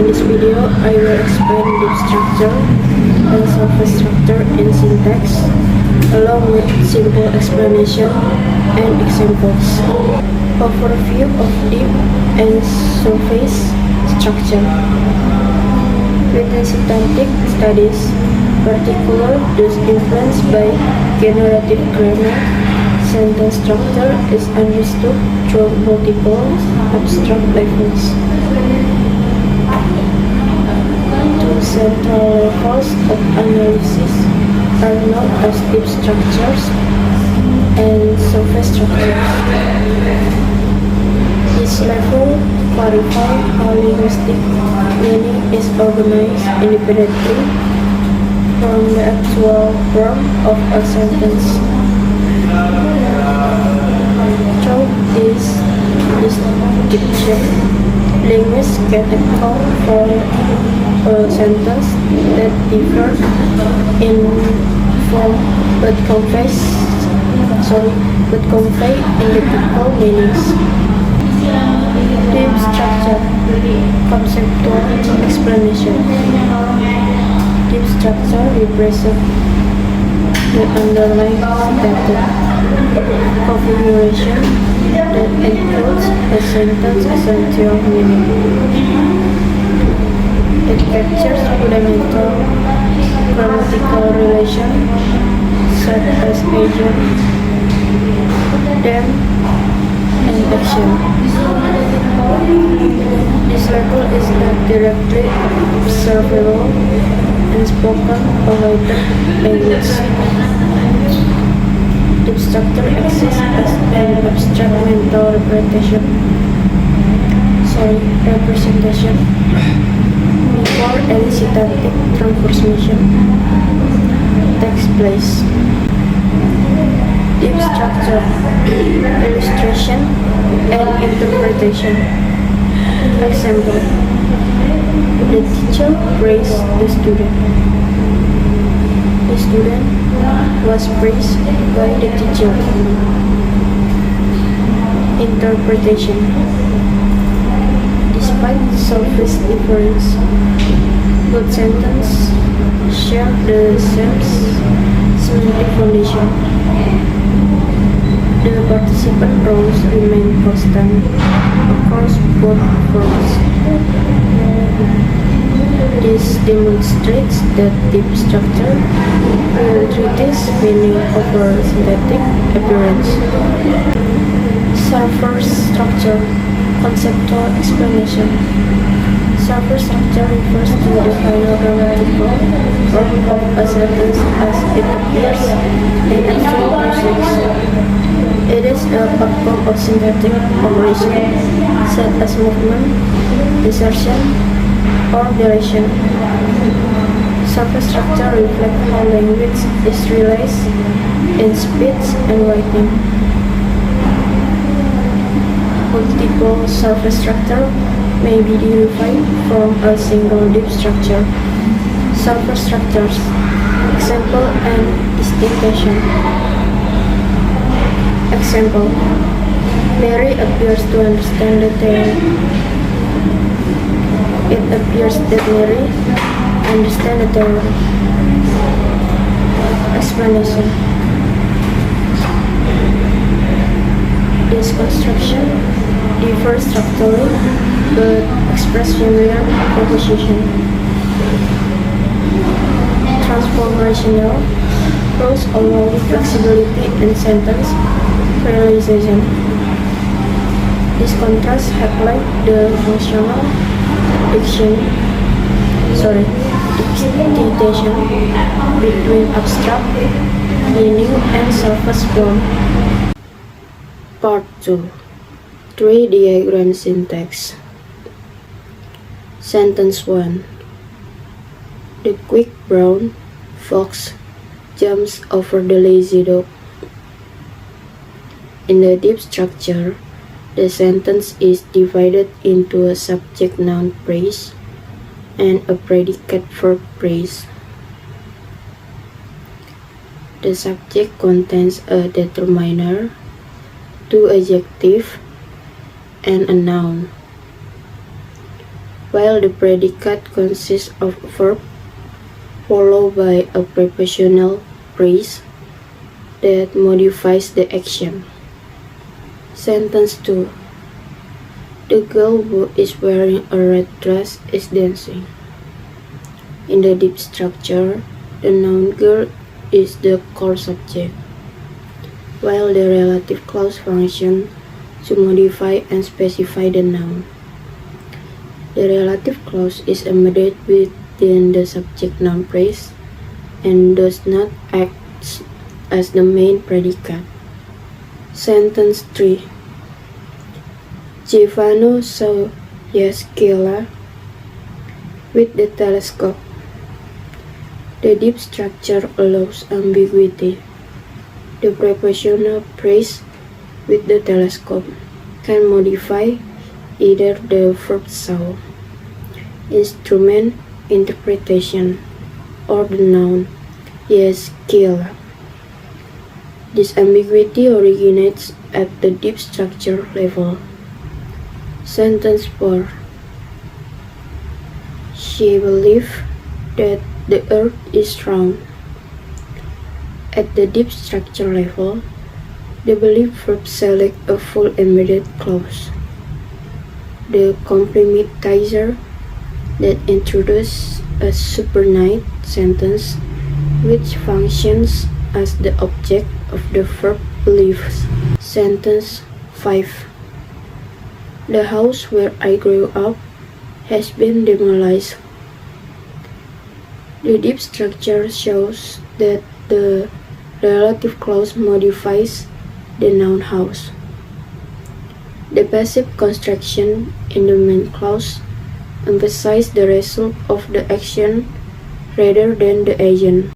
In this video, I will explain deep structure and surface structure in syntax, along with simple explanation and examples. Overview of deep and surface structure. Within syntactic studies, particularly those influenced by generative grammar, sentence structure is understood through multiple abstract levels. Two central levels of analysis are known as deep structures and surface structures. Each level clarifies how linguistic meaning is organized independently from the actual form of a sentence. Through this distinction, linguists can account for a sentence that differs in form but convey identical meanings. Deep structure, conceptual explanation. Deep structure represents the underlying data configuration that includes a sentence essential meaning. It captures fundamental grammatical relations such as agent, them, and action. This level is not directly observable in spoken or written language. Deep structure exists as an abstract mental representation before any syntactic transformation takes place. Deep structure, illustration, and interpretation. Example: the teacher praised the student. The student was praised by the teacher. Interpretation: despite surface difference, both sentences share the same semantic foundation. The participant roles remain constant across both forms. This demonstrates that deep structure treats meaning over syntactic appearance. Surface structure, conceptual explanation. Surface structure refers to the final grammatical form of a sentence as it appears in actual usage. It is a backbone of syntactic operation, such as movement, insertion, or deletion. Surface structure reflects how language is realized in speech and writing. Multiple surface structure may be derived from a single deep structure. Surface structures, example and distinction. Example: Mary appears to understand the tale. It appears that Mary understands the tale. Explanation: this construction differs structurally but express familiar proposition. Transformational rules allow flexibility in sentence realization. This contrast highlights the functional distinction between abstract meaning and surface form. Part 2. Tree diagram syntax. Sentence 1. The quick brown fox jumps over the lazy dog. In the deep structure, the sentence is divided into a subject-noun phrase and a predicate verb phrase. The subject contains a determiner, two adjectives, and a noun. while the predicate consists of a verb followed by a prepositional phrase that modifies the action. Sentence 2. The girl who is wearing a red dress is dancing. In the deep structure, the noun girl is the core subject, while the relative clause functions to modify and specify the noun. The relative clause is embedded within the subject-noun phrase and does not act as the main predicate. Sentence 3. Giovanni saw Yaskila with the telescope. The deep structure allows ambiguity. The prepositional phrase with the telescope can modify either the verb saw, instrument interpretation, or the noun Yaskila. This ambiguity originates at the deep structure level. Sentence 4. She believed that the earth is round. At the deep structure level, the belief verb selects a full embedded clause. The complementizer that introduces a subordinate sentence which functions as the object of the verb beliefs. Sentence 5. The house where I grew up has been demolished. The deep structure shows that the relative clause modifies the noun house. The passive construction in the main clause emphasizes the result of the action rather than the agent.